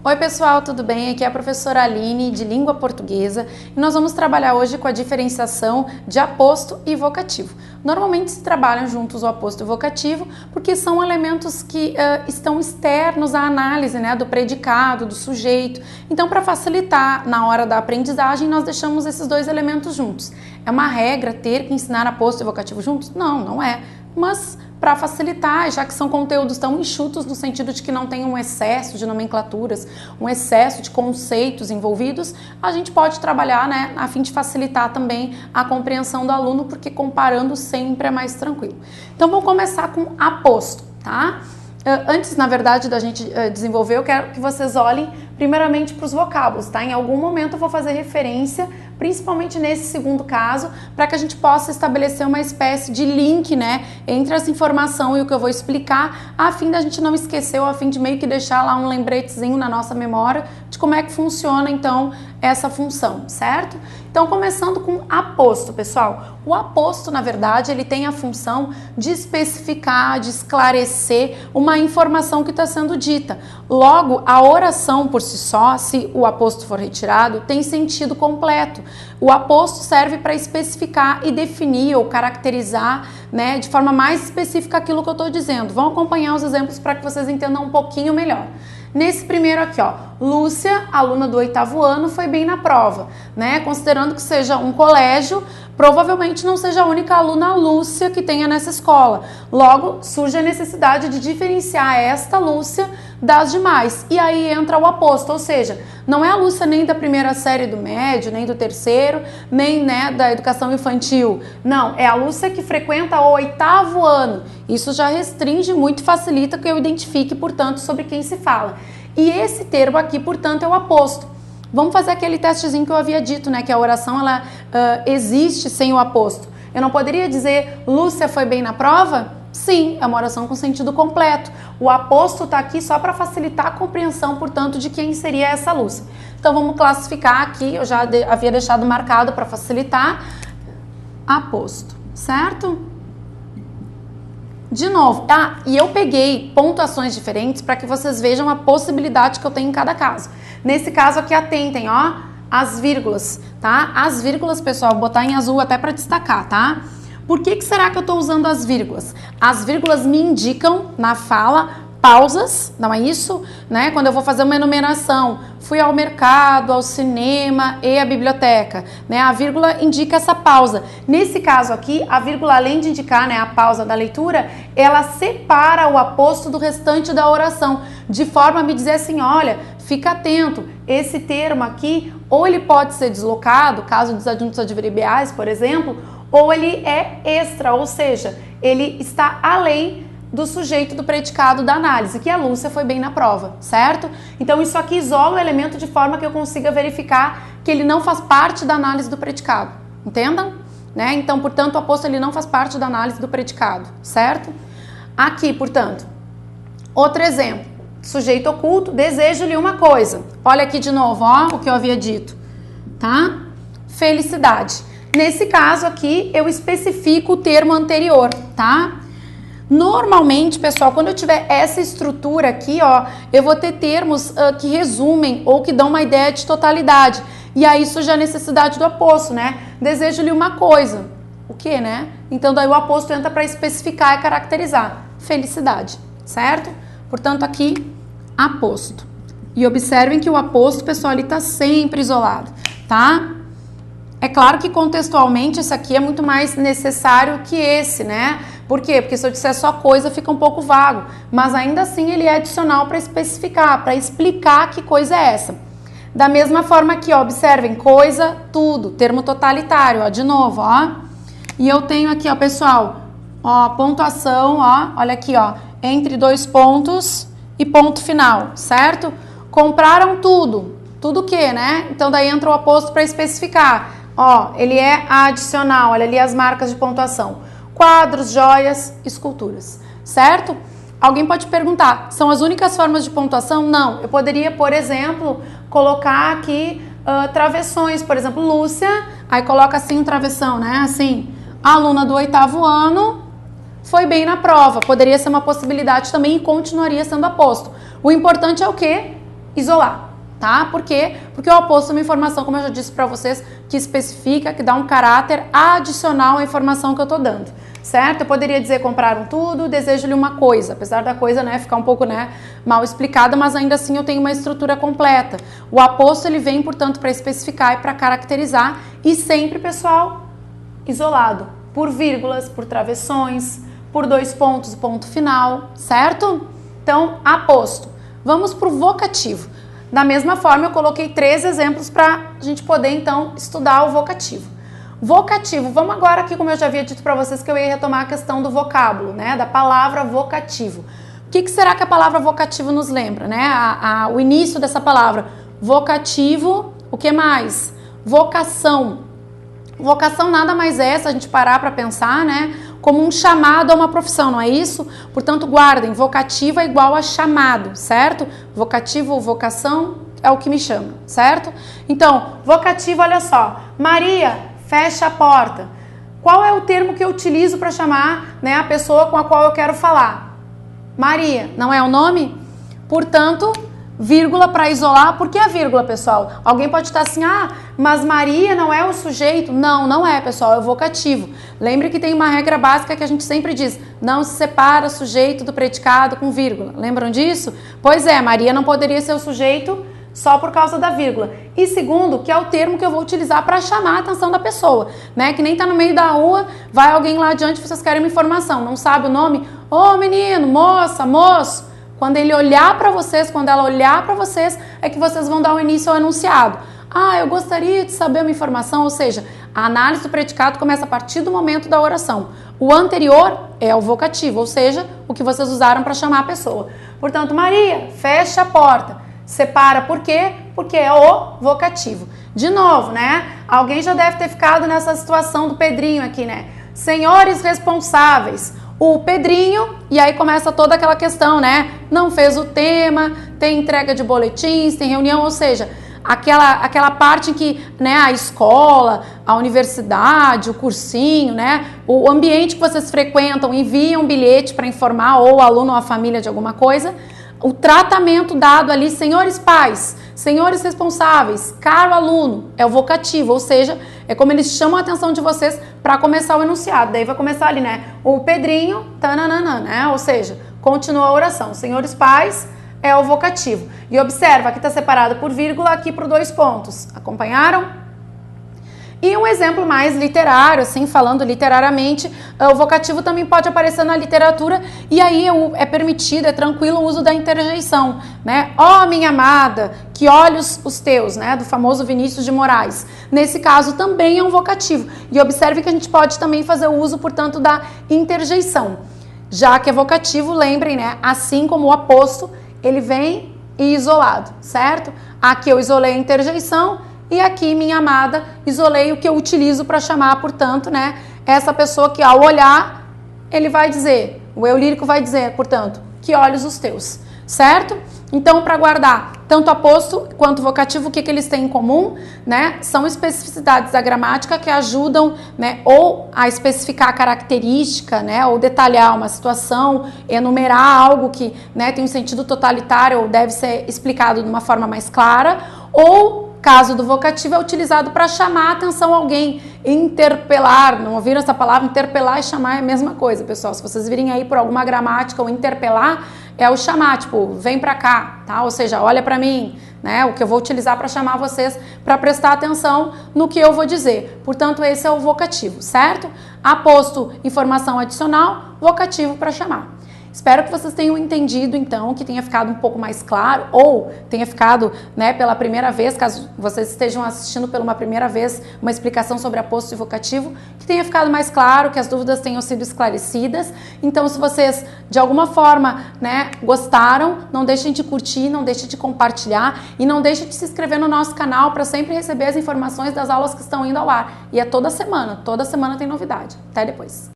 Oi pessoal, tudo bem? Aqui é a professora Aline de Língua Portuguesa e nós vamos trabalhar hoje com a diferenciação de aposto e vocativo. Normalmente se trabalham juntos o aposto e o vocativo porque são elementos que estão externos à análise, né, do predicado, do sujeito. Então, para facilitar na hora da aprendizagem, nós deixamos esses dois elementos juntos. É uma regra ter que ensinar aposto e vocativo juntos? Não, não é. Mas para facilitar, já que são conteúdos tão enxutos no sentido de que não tem um excesso de nomenclaturas, um excesso de conceitos envolvidos, a gente pode trabalhar, né, a fim de facilitar também a compreensão do aluno, porque comparando sempre é mais tranquilo. Então vamos começar com aposto, tá? Antes, na verdade, da gente desenvolver, eu quero que vocês olhem primeiramente para os vocábulos, tá? Em algum momento eu vou fazer referência, principalmente nesse segundo caso, para que a gente possa estabelecer uma espécie de link, né, entre essa informação e o que eu vou explicar, a fim da gente não esquecer ou a fim de meio que deixar lá um lembretezinho na nossa memória de como é que funciona, então, essa função, certo? Então, começando com aposto, pessoal. O aposto, na verdade, ele tem a função de especificar, de esclarecer uma informação que está sendo dita. Logo, a oração por si só, se o aposto for retirado, tem sentido completo. O aposto serve para especificar e definir ou caracterizar, né, de forma mais específica aquilo que eu estou dizendo. Vão acompanhar os exemplos para que vocês entendam um pouquinho melhor. Nesse primeiro aqui, ó, Lúcia, aluna do 8º ano, foi bem na prova, né? Considerando que seja um colégio, provavelmente não seja a única aluna Lúcia que tenha nessa escola. Logo, surge a necessidade de diferenciar esta Lúcia das demais. E aí entra o aposto, ou seja, não é a Lúcia nem da primeira série do médio, nem do terceiro, nem, né, da educação infantil. Não, é a Lúcia que frequenta o 8º ano. Isso já restringe muito, facilita que eu identifique, portanto, sobre quem se fala. E esse termo aqui, portanto, é o aposto. Vamos fazer aquele testezinho que eu havia dito, né? Que a oração, ela existe sem o aposto. Eu não poderia dizer, Lúcia foi bem na prova? Sim, é uma oração com sentido completo. O aposto está aqui só para facilitar a compreensão, portanto, de quem seria essa Lúcia. Então, vamos classificar aqui, eu já havia deixado marcado para facilitar, aposto, certo? De novo, e eu peguei pontuações diferentes para que vocês vejam a possibilidade que eu tenho em cada caso. Nesse caso aqui, atentem, ó, as vírgulas, tá? As vírgulas, pessoal, vou botar em azul até para destacar, tá? Por que será que eu estou usando as vírgulas? As vírgulas me indicam na fala pausas, não é isso? Né? Quando eu vou fazer uma enumeração, fui ao mercado, ao cinema e à biblioteca, né? A vírgula indica essa pausa. Nesse caso aqui, a vírgula, além de indicar, né, a pausa da leitura, ela separa o aposto do restante da oração, de forma a me dizer assim, olha, fica atento, esse termo aqui, ou ele pode ser deslocado, caso dos adjuntos adverbiais, por exemplo, ou ele é extra, ou seja, ele está além do sujeito do predicado da análise, que a Lúcia foi bem na prova, certo? Então isso aqui isola o elemento de forma que eu consiga verificar que ele não faz parte da análise do predicado, entendam? Né? Então, portanto, o aposto ele não faz parte da análise do predicado, certo? Aqui, portanto, outro exemplo, sujeito oculto, desejo-lhe uma coisa. Olha aqui de novo, ó, o que eu havia dito, tá? Felicidade. Nesse caso aqui, eu especifico o termo anterior, tá? Normalmente, pessoal, quando eu tiver essa estrutura aqui, ó, eu vou ter termos que resumem ou que dão uma ideia de totalidade. E aí surge a necessidade do aposto, né? Desejo-lhe uma coisa. O quê, né? Então, daí o aposto entra para especificar e caracterizar. Felicidade, certo? Portanto, aqui, aposto. E observem que o aposto, pessoal, ele tá sempre isolado, tá? É claro que contextualmente esse aqui é muito mais necessário que esse, né? Por quê? Porque se eu disser só coisa fica um pouco vago, mas ainda assim ele é adicional para especificar, para explicar que coisa é essa. Da mesma forma aqui, ó, observem, coisa, tudo, termo totalitário, ó, de novo, ó. E eu tenho aqui, ó, pessoal, ó, pontuação, ó, olha aqui, ó, entre 2 pontos e ponto final, certo? Compraram tudo, tudo o quê, né? Então daí entra o aposto para especificar. Ó, ele é adicional, olha ali as marcas de pontuação. Quadros, joias, esculturas, certo? Alguém pode perguntar, são as únicas formas de pontuação? Não, eu poderia, por exemplo, colocar aqui travessões, por exemplo, Lúcia, aí coloca assim um travessão, né? Assim, aluna do 8º ano, foi bem na prova. Poderia ser uma possibilidade também e continuaria sendo aposto. O importante é o quê? isolar, tá? Por quê? Porque o aposto é uma informação, como eu já disse para vocês, que especifica, que dá um caráter adicional à informação que eu tô dando, certo? Eu poderia dizer compraram tudo, desejo-lhe uma coisa, apesar da coisa, né, ficar um pouco, né, mal explicada, mas ainda assim eu tenho uma estrutura completa. O aposto, ele vem, portanto, para especificar e para caracterizar, e sempre, pessoal, isolado, por vírgulas, por travessões, por 2 pontos, ponto final, certo? Então, aposto. Vamos para o vocativo. Da mesma forma, eu coloquei 3 exemplos para a gente poder, então, estudar o vocativo. Vocativo, vamos agora aqui, como eu já havia dito para vocês, que eu ia retomar a questão do vocábulo, né, da palavra vocativo. O que será que a palavra vocativo nos lembra, né? O início dessa palavra. Vocativo, o que mais? Vocação. Vocação nada mais é, se a gente parar para pensar, né, como um chamado a uma profissão, não é isso? Portanto, guardem, vocativo é igual a chamado, certo? Vocativo ou vocação é o que me chama, certo? Então, vocativo, olha só, Maria, fecha a porta. Qual é o termo que eu utilizo para chamar, né, a pessoa com a qual eu quero falar? Maria, não é o nome? Portanto, vírgula para isolar. Por que a vírgula, pessoal? Alguém pode estar assim, mas Maria não é o sujeito. Não, não é, pessoal, é o vocativo. Lembre que tem uma regra básica que a gente sempre diz, não se separa sujeito do predicado com vírgula. Lembram disso? Pois é, Maria não poderia ser o sujeito só por causa da vírgula. E segundo, que é o termo que eu vou utilizar para chamar a atenção da pessoa, né? Que nem tá no meio da rua, vai alguém lá adiante, vocês querem uma informação, não sabe o nome? Ô menino, moça, moço. Quando ele olhar para vocês, quando ela olhar para vocês, é que vocês vão dar o início ao enunciado. Eu gostaria de saber uma informação, ou seja, a análise do predicado começa a partir do momento da oração. O anterior é o vocativo, ou seja, o que vocês usaram para chamar a pessoa. Portanto, Maria, fecha a porta. Separa por quê? Porque é o vocativo. De novo, né? Alguém já deve ter ficado nessa situação do Pedrinho aqui, né? Senhores responsáveis. O Pedrinho, e aí começa toda aquela questão, né? Não fez o tema, tem entrega de boletins, tem reunião, ou seja, aquela parte em que, né, a escola, a universidade, o cursinho, né, o ambiente que vocês frequentam, enviam um bilhete para informar ou o aluno ou a família de alguma coisa, o tratamento dado ali, senhores pais, senhores responsáveis, caro aluno, é o vocativo, ou seja, é como eles chamam a atenção de vocês para começar o enunciado. Daí vai começar ali, né, o Pedrinho, tananana, né, ou seja, continua a oração. Senhores pais é o vocativo. E observa, aqui está separado por vírgula, aqui por 2 pontos. Acompanharam? E um exemplo mais literário, assim, falando literariamente, o vocativo também pode aparecer na literatura e aí é permitido, é tranquilo o uso da interjeição, né? Ó, minha amada, que olhos os teus, né? Do famoso Vinícius de Moraes. Nesse caso também é um vocativo. E observe que a gente pode também fazer o uso, portanto, da interjeição. Já que é vocativo, lembrem, né? Assim como o aposto, ele vem isolado, certo? Aqui eu isolei a interjeição. E aqui, minha amada, isolei o que eu utilizo para chamar, portanto, né, essa pessoa que ao olhar, ele vai dizer, o eu lírico vai dizer, portanto, que olhos os teus, certo? Então, para guardar tanto aposto quanto vocativo, o que eles têm em comum, né? São especificidades da gramática que ajudam, né, ou a especificar a característica, né, ou detalhar uma situação, enumerar algo que, né, tem um sentido totalitário ou deve ser explicado de uma forma mais clara, ou caso do vocativo é utilizado para chamar a atenção a alguém, interpelar. Não ouviram essa palavra? Interpelar e chamar é a mesma coisa, pessoal. Se vocês virem aí por alguma gramática, o interpelar é o chamar, tipo, vem pra cá, tá? Ou seja, olha pra mim, né? O que eu vou utilizar para chamar vocês para prestar atenção no que eu vou dizer. Portanto, esse é o vocativo, certo? Aposto informação adicional, vocativo para chamar. Espero que vocês tenham entendido, então, que tenha ficado um pouco mais claro, ou tenha ficado, né, pela primeira vez, caso vocês estejam assistindo pela uma primeira vez, uma explicação sobre aposto e vocativo, que tenha ficado mais claro, que as dúvidas tenham sido esclarecidas. Então, se vocês, de alguma forma, né, gostaram, não deixem de curtir, não deixem de compartilhar e não deixem de se inscrever no nosso canal para sempre receber as informações das aulas que estão indo ao ar. E é toda semana tem novidade. Até depois.